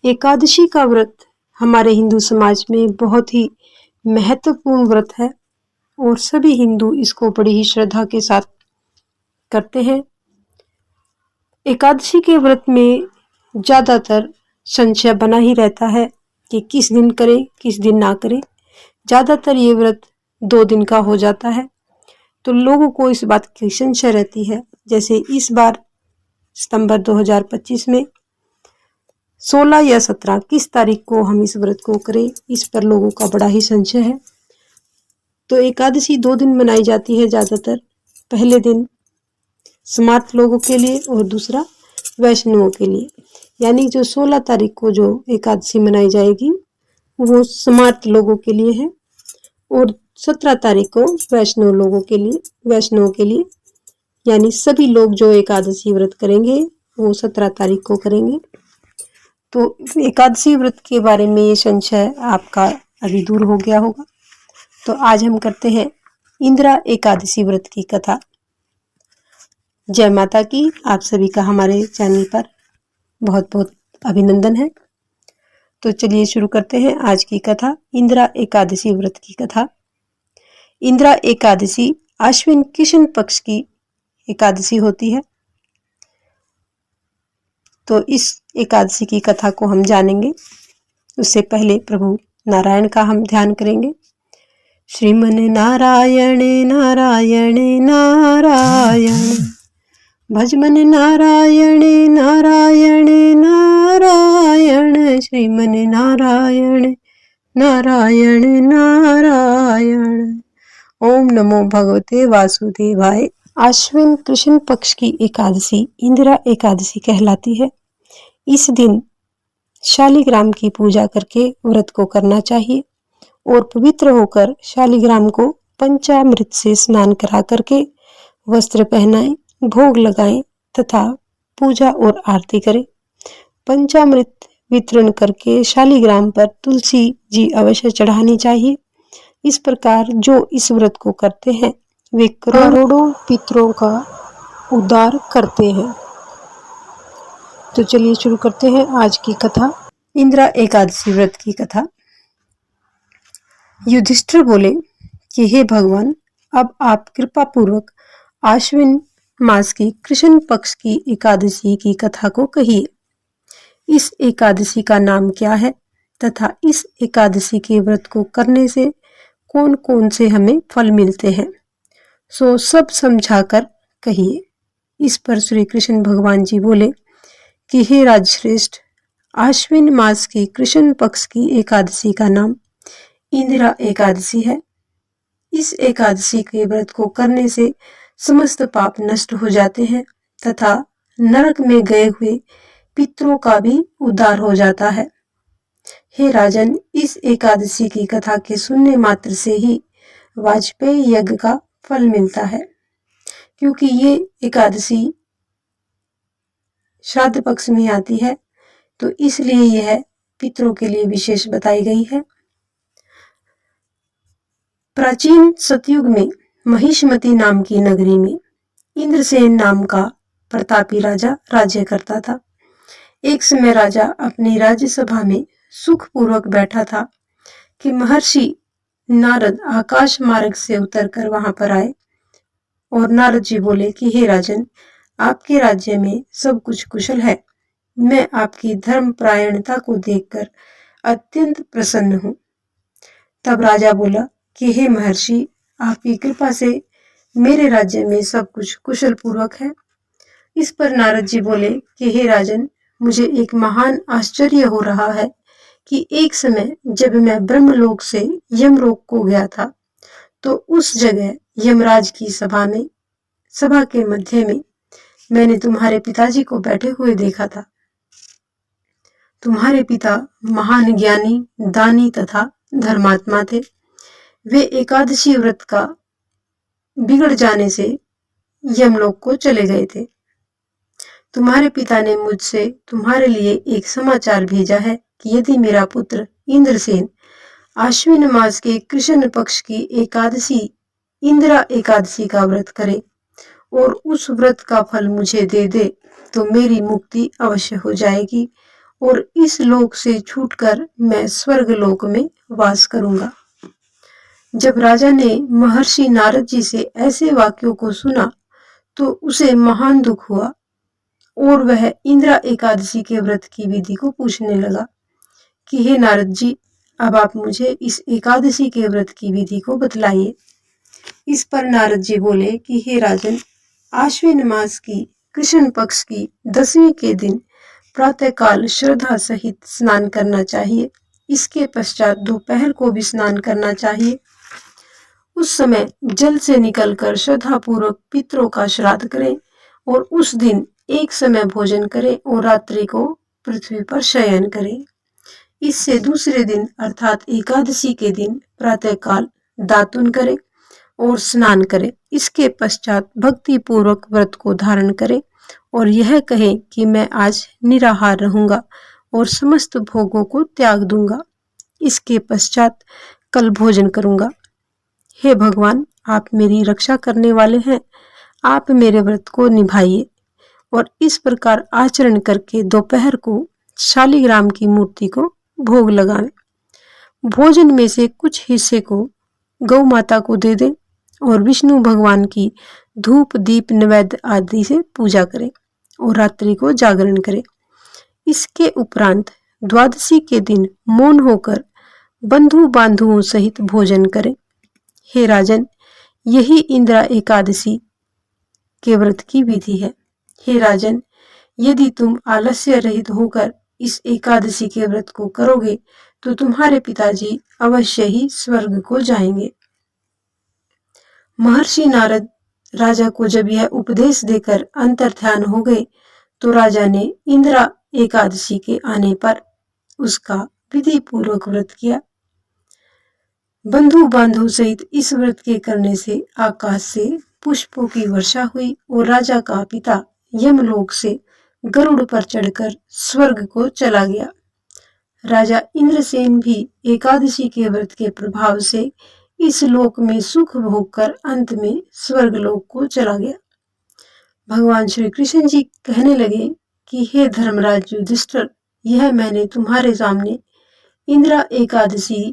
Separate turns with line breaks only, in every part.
एकादशी का व्रत हमारे हिंदू समाज में बहुत ही महत्वपूर्ण व्रत है और सभी हिंदू इसको बड़ी ही श्रद्धा के साथ करते हैं। एकादशी के व्रत में ज़्यादातर संशय बना ही रहता है कि किस दिन करें किस दिन ना करें। ज़्यादातर ये व्रत 2 दिन का हो जाता है, तो लोगों को इस बात की संशय रहती है। जैसे इस बार सितंबर 2025 में 16 या 17 किस तारीख को हम इस व्रत को करें, इस पर लोगों का बड़ा ही संशय है। तो एकादशी 2 दिन मनाई जाती है ज़्यादातर। पहले दिन स्मार्त लोगों के लिए और दूसरा वैष्णवों के लिए। यानी जो 16 तारीख को जो एकादशी मनाई जाएगी वो स्मार्त लोगों के लिए है और 17 तारीख को वैष्णवों के लिए यानी सभी लोग जो एकादशी व्रत करेंगे वो 17 तारीख को करेंगे। तो एकादशी व्रत के बारे में ये संशय आपका अभी दूर हो गया होगा। तो आज हम करते हैं इंदिरा एकादशी व्रत की कथा। जय माता की। आप सभी का हमारे चैनल पर बहुत बहुत अभिनंदन है। तो चलिए शुरू करते हैं आज की कथा, इंदिरा एकादशी व्रत की कथा। इंदिरा एकादशी आश्विन कृष्ण पक्ष की एकादशी होती है। तो इस एकादशी की कथा को हम जानेंगे। उससे पहले प्रभु नारायण का हम ध्यान करेंगे। श्रीमन नारायण नारायण नारायण, भजमन नारायण नारायण नारायण, श्रीमन नारायण नारायण नारायण। ओम नमो भगवते वासुदेवाय। आश्विन कृष्ण पक्ष की एकादशी इंदिरा एकादशी कहलाती है। इस दिन शालिग्राम की पूजा करके व्रत को करना चाहिए और पवित्र होकर शालिग्राम को पंचामृत से स्नान करा करके वस्त्र पहनाएं, भोग लगाएं तथा पूजा और आरती करें। पंचामृत वितरण करके शालिग्राम पर तुलसी जी अवश्य चढ़ानी चाहिए। इस प्रकार जो इस व्रत को करते हैं वे करोड़ों पितरों का उद्धार करते हैं। तो चलिए शुरू करते हैं आज की कथा, इंदिरा एकादशी व्रत की कथा। युधिष्ठिर बोले कि हे भगवान, अब आप कृपा पूर्वक आश्विन मास की कृष्ण पक्ष की एकादशी की कथा को कहिए। इस एकादशी का नाम क्या है तथा इस एकादशी के व्रत को करने से कौन कौन से हमें फल मिलते हैं, सो सब समझाकर कहिए। इस पर श्री कृष्ण भगवान जी बोले कि हे राजश्रेष्ठ, आश्विन मास की कृष्ण पक्ष की एकादशी का नाम इंदिरा एकादशी है। इस एकादशी के व्रत को करने से समस्त पाप नष्ट हो जाते हैं तथा नरक में गए हुए पितरों का भी उद्धार हो जाता है। हे राजन, इस एकादशी की कथा के सुनने मात्र से ही वाजपेयी यज्ञ का फल मिलता है, क्योंकि ये एकादशी श्राद्ध पक्ष में आती है, तो इसलिए यह पितरों के लिए विशेष बताई गई है। प्राचीन सतयुग में महिष्मती नाम की नगरी में इंद्रसेन नाम का प्रतापी राजा राज्य करता था। एक समय राजा अपनी राज्यसभा में सुखपूर्वक बैठा था कि महर्षि नारद आकाश मार्ग से उतरकर वहां पर आए और नारद जी बोले कि हे राजन, आपके राज्य में सब कुछ कुशल है। मैं आपकी धर्मपरायणता को देखकर अत्यंत प्रसन्न हूँ। तब राजा बोला कि हे महर्षि, आपकी कृपा से मेरे राज्य में सब कुछ कुशल पूर्वक है। इस पर नारद जी बोले कि हे राजन, मुझे एक महान आश्चर्य हो रहा है कि एक समय जब मैं ब्रह्मलोक से यमलोक को गया था, तो उस जगह यमराज की सभा के मध्य में मैंने तुम्हारे पिताजी को बैठे हुए देखा था। तुम्हारे पिता महान ज्ञानी, दानी तथा धर्मात्मा थे। वे एकादशी व्रत का बिगड़ जाने से यमलोक को चले गए थे। तुम्हारे पिता ने मुझसे तुम्हारे लिए एक समाचार भेजा है कि यदि मेरा पुत्र इंद्रसेन आश्विन मास के कृष्ण पक्ष की एकादशी इंदिरा एकादशी का व्रत करे और उस व्रत का फल मुझे दे दे, तो मेरी मुक्ति अवश्य हो जाएगी और इस लोक से छूटकर मैं स्वर्ग लोक में वास करूंगा। जब राजा ने महर्षि नारद जी से ऐसे वाक्यों को सुना तो उसे महान दुख हुआ और वह इंद्रा एकादशी के व्रत की विधि को पूछने लगा कि हे नारद जी, अब आप मुझे इस एकादशी के व्रत की विधि को बतलाइए। इस पर नारद जी बोले कि हे राजन, आश्विन मास की कृष्ण पक्ष की 10वीं के दिन प्रातःकाल श्रद्धा सहित स्नान करना चाहिए। इसके पश्चात दोपहर को भी स्नान करना चाहिए। उस समय जल से निकलकर श्रद्धा पूर्वक पितरों का श्राद्ध करें और उस दिन एक समय भोजन करें और रात्रि को पृथ्वी पर शयन करें। इससे दूसरे दिन अर्थात एकादशी के दिन प्रातःकाल दातुन करें और स्नान करें। इसके पश्चात भक्ति पूर्वक व्रत को धारण करें और यह कहें कि मैं आज निराहार रहूंगा और समस्त भोगों को त्याग दूंगा। इसके पश्चात कल भोजन करूंगा। हे भगवान, आप मेरी रक्षा करने वाले हैं, आप मेरे व्रत को निभाइए। और इस प्रकार आचरण करके दोपहर को शालिग्राम की मूर्ति को भोग लगाएं। भोजन में से कुछ हिस्से को गौ माता को दे दें और विष्णु भगवान की धूप दीप नैवेद्य आदि से पूजा करें और रात्रि को जागरण करें। इसके उपरांत द्वादशी के दिन मौन होकर बंधु बांधुओं सहित भोजन करें। हे राजन, यही इंद्रा एकादशी के व्रत की विधि है। हे राजन, यदि तुम आलस्य रहित होकर इस एकादशी के व्रत को करोगे तो तुम्हारे पिताजी अवश्य ही स्वर्ग को जाएंगे। महर्षि नारद राजा को जब यह उपदेश देकर अंतर्ध्यान हो गए तो राजा ने इंद्रा एकादशी के आने पर उसका विधि पूर्वक व्रत किया। बंधु बांधव सहित इस व्रत के करने से आकाश से पुष्पों की वर्षा हुई और राजा का पिता यमलोक से गरुड़ पर चढ़कर स्वर्ग को चला गया। राजा इंद्रसेन भी एकादशी के व्रत के प्रभाव से इस लोक में सुख भोग कर अंत में स्वर्ग लोक को चला गया। भगवान श्री कृष्ण जी कहने लगे कि हे धर्मराज युधिष्ठिर, यह मैंने तुम्हारे सामने इंद्रा एकादशी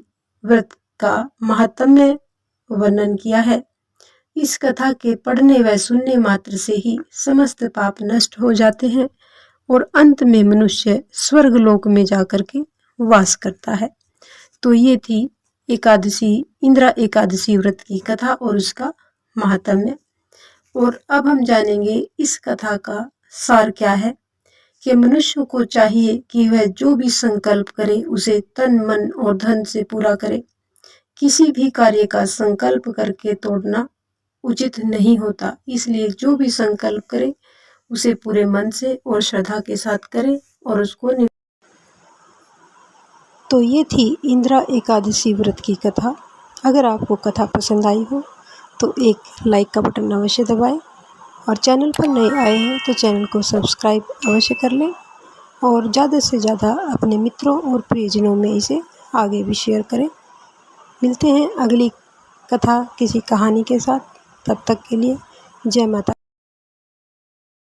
व्रत का महात्म्य वर्णन किया है। इस कथा के पढ़ने व सुनने मात्र से ही समस्त पाप नष्ट हो जाते हैं और अंत में मनुष्य स्वर्ग लोक में जाकर के वास करता है। तो ये थी एकादशी, इंद्रा एकादशी व्रत की कथा और उसका महात्म्य। और अब हम जानेंगे इस कथा का सार क्या है कि मनुष्य को चाहिए कि वह जो भी संकल्प करे उसे तन मन और धन से पूरा करे। किसी भी कार्य का संकल्प करके तोड़ना उचित नहीं होता, इसलिए जो भी संकल्प करे उसे पूरे मन से और श्रद्धा के साथ करे और उसको तो ये थी इंद्रा एकादशी व्रत की कथा। अगर आपको कथा पसंद आई हो तो एक लाइक का बटन अवश्य दबाएं और चैनल पर नए आए हैं तो चैनल को सब्सक्राइब अवश्य कर लें और ज़्यादा से ज़्यादा अपने मित्रों और प्रियजनों में इसे आगे भी शेयर करें। मिलते हैं अगली कथा किसी कहानी के साथ, तब तक के लिए जय माता।